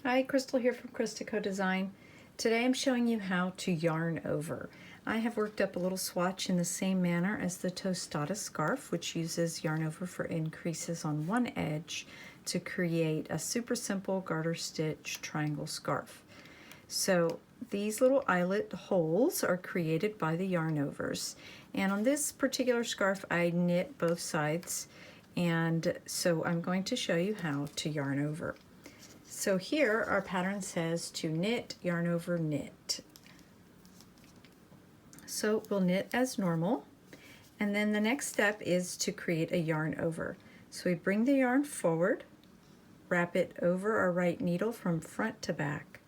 Hi, Crystal here from ChristaCoDesign. Today I'm showing you how to yarn over. I have worked up a little swatch in the same manner as the tostada scarf, which uses yarn over for increases on one edge to create a super simple garter stitch triangle scarf. So these little eyelet holes are created by the yarn overs. And on this particular scarf I knit both sides, and so I'm going to show you how to yarn over. So here our pattern says to knit, yarn over, knit. So we'll knit as normal, and then the next step is to create a yarn over. So we bring the yarn forward, wrap it over our right needle from front to back.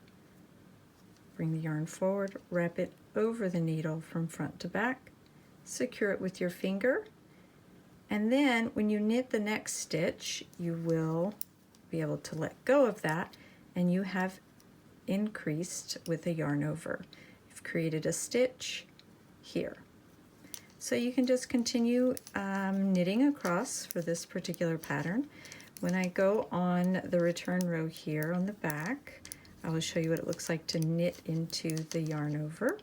Bring the yarn forward, wrap it over the needle from front to back, secure it with your finger, and then when you knit the next stitch, you will be able to let go of that, and you have increased with a yarn over. You've created a stitch here. So you can just continue knitting across for this particular pattern. When I go on the return row here on the back, I will show you what it looks like to knit into the yarn over.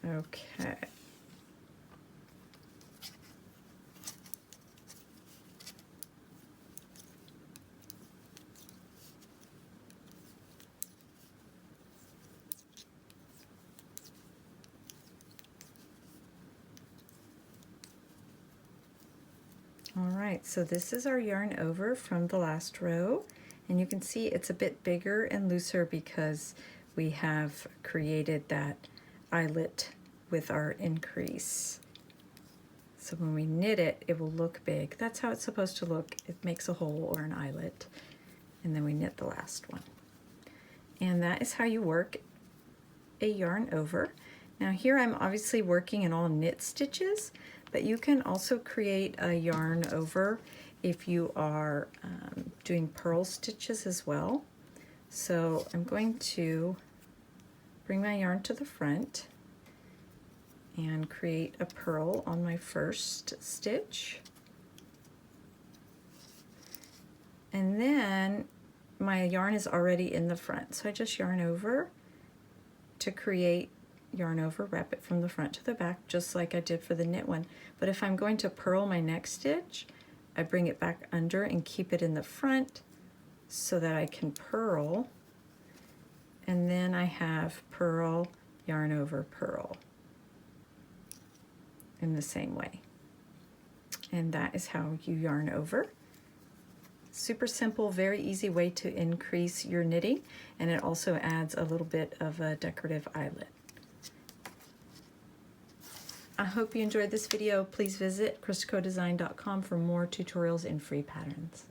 Okay. All right, so this is our yarn over from the last row, and you can see it's a bit bigger and looser because we have created that eyelet with our increase. So when we knit it, it will look big. That's how it's supposed to look. It makes a hole or an eyelet, and then we knit the last one. And that is how you work a yarn over. Now here I'm obviously working in all knit stitches, but you can also create a yarn over if you are doing purl stitches as well. So I'm going to bring my yarn to the front and create a purl on my first stitch. And then my yarn is already in the front, so I just yarn over to create yarn over, wrap it from the front to the back, just like I did for the knit one. But if I'm going to purl my next stitch, I bring it back under and keep it in the front so that I can purl, and then I have purl, yarn over, purl in the same way. And that is how you yarn over. Super simple, very easy way to increase your knitting, and it also adds a little bit of a decorative eyelet. I hope you enjoyed this video. Please visit ChristaCoDesign.com for more tutorials and free patterns.